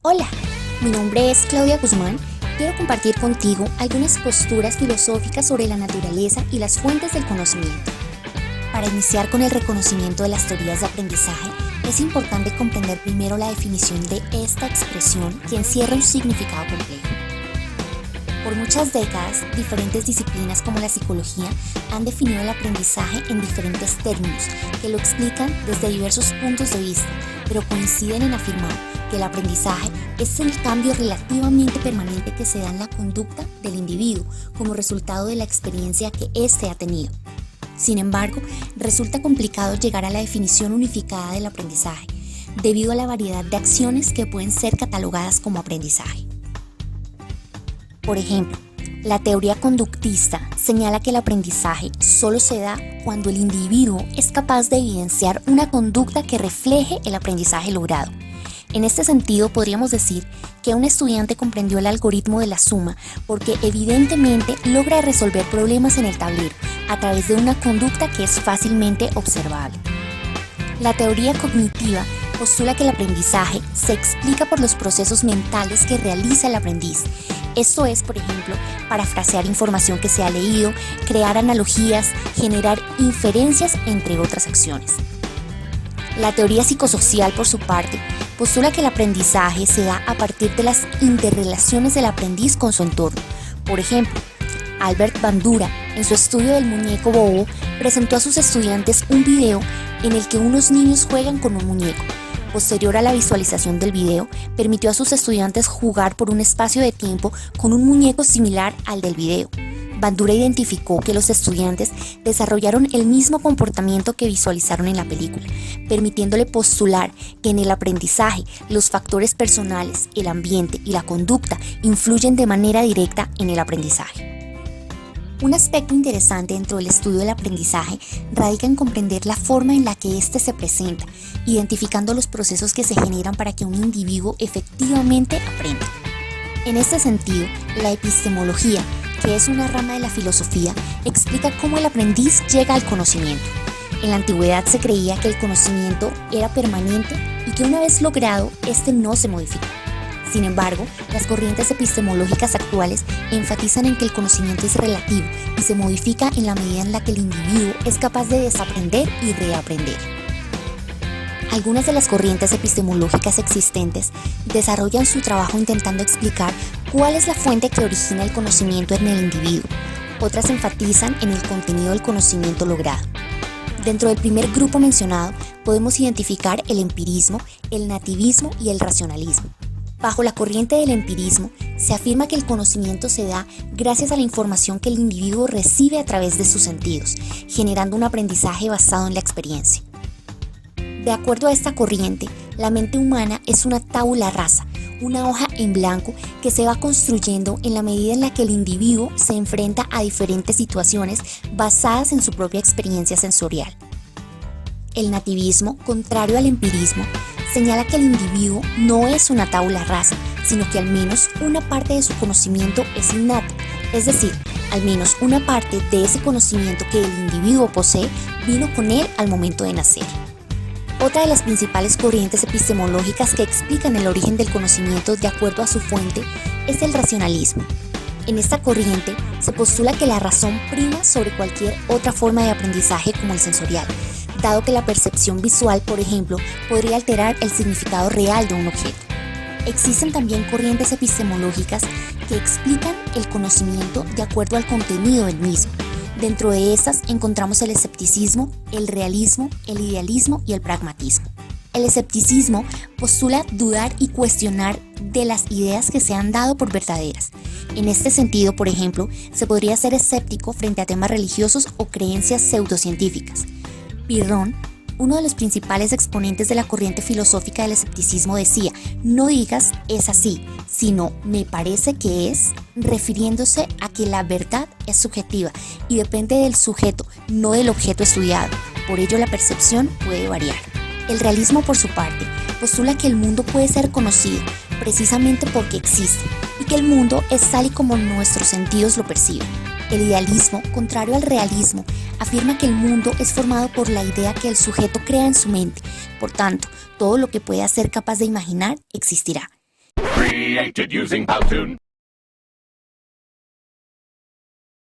Hola, mi nombre es Claudia Guzmán. Quiero compartir contigo algunas posturas filosóficas sobre la naturaleza y las fuentes del conocimiento. Para iniciar con el reconocimiento de las teorías de aprendizaje, es importante comprender primero la definición de esta expresión que encierra un significado complejo. Por muchas décadas, diferentes disciplinas como la psicología han definido el aprendizaje en diferentes términos que lo explican desde diversos puntos de vista, pero coinciden en afirmar que el aprendizaje es el cambio relativamente permanente que se da en la conducta del individuo como resultado de la experiencia que éste ha tenido. Sin embargo, resulta complicado llegar a la definición unificada del aprendizaje, debido a la variedad de acciones que pueden ser catalogadas como aprendizaje. Por ejemplo, la teoría conductista señala que el aprendizaje solo se da cuando el individuo es capaz de evidenciar una conducta que refleje el aprendizaje logrado. En este sentido, podríamos decir que un estudiante comprendió el algoritmo de la suma porque evidentemente logra resolver problemas en el tablero a través de una conducta que es fácilmente observable. La teoría cognitiva postula que el aprendizaje se explica por los procesos mentales que realiza el aprendiz. Esto es, por ejemplo, parafrasear información que se ha leído, crear analogías, generar inferencias, entre otras acciones. La teoría psicosocial, por su parte, postula que el aprendizaje se da a partir de las interrelaciones del aprendiz con su entorno. Por ejemplo, Albert Bandura, en su estudio del muñeco bobo, presentó a sus estudiantes un video en el que unos niños juegan con un muñeco. Posterior a la visualización del video, permitió a sus estudiantes jugar por un espacio de tiempo con un muñeco similar al del video. Bandura identificó que los estudiantes desarrollaron el mismo comportamiento que visualizaron en la película, permitiéndole postular que en el aprendizaje los factores personales, el ambiente y la conducta influyen de manera directa en el aprendizaje. Un aspecto interesante dentro del estudio del aprendizaje radica en comprender la forma en la que éste se presenta, identificando los procesos que se generan para que un individuo efectivamente aprenda. En este sentido, la epistemología, que es una rama de la filosofía, explica cómo el aprendiz llega al conocimiento. En la antigüedad se creía que el conocimiento era permanente y que una vez logrado, este no se modifica. Sin embargo, las corrientes epistemológicas actuales enfatizan en que el conocimiento es relativo y se modifica en la medida en la que el individuo es capaz de desaprender y reaprender. Algunas de las corrientes epistemológicas existentes desarrollan su trabajo intentando explicar cuál es la fuente que origina el conocimiento en el individuo. Otras enfatizan en el contenido del conocimiento logrado. Dentro del primer grupo mencionado, podemos identificar el empirismo, el nativismo y el racionalismo. Bajo la corriente del empirismo, se afirma que el conocimiento se da gracias a la información que el individuo recibe a través de sus sentidos, generando un aprendizaje basado en la experiencia. De acuerdo a esta corriente, la mente humana es una tabula rasa, una hoja en blanco que se va construyendo en la medida en la que el individuo se enfrenta a diferentes situaciones basadas en su propia experiencia sensorial. El nativismo, contrario al empirismo, señala que el individuo no es una tabula rasa, sino que al menos una parte de su conocimiento es innata, es decir, al menos una parte de ese conocimiento que el individuo posee vino con él al momento de nacer. Otra de las principales corrientes epistemológicas que explican el origen del conocimiento de acuerdo a su fuente es el racionalismo. En esta corriente se postula que la razón prima sobre cualquier otra forma de aprendizaje como el sensorial, dado que la percepción visual, por ejemplo, podría alterar el significado real de un objeto. Existen también corrientes epistemológicas que explican el conocimiento de acuerdo al contenido del mismo. Dentro de estas encontramos el escepticismo, el realismo, el idealismo y el pragmatismo. El escepticismo postula dudar y cuestionar de las ideas que se han dado por verdaderas. En este sentido, por ejemplo, se podría ser escéptico frente a temas religiosos o creencias pseudocientíficas. Pirrón, uno de los principales exponentes de la corriente filosófica del escepticismo, decía: no digas es así, sino me parece que es, refiriéndose a que la verdad es subjetiva y depende del sujeto, no del objeto estudiado. Por ello la percepción puede variar. El realismo, por su parte, postula que el mundo puede ser conocido precisamente porque existe y que el mundo es tal y como nuestros sentidos lo perciben. El idealismo, contrario al realismo, afirma que el mundo es formado por la idea que el sujeto crea en su mente. Por tanto, todo lo que pueda ser capaz de imaginar existirá. Created using Powtoon.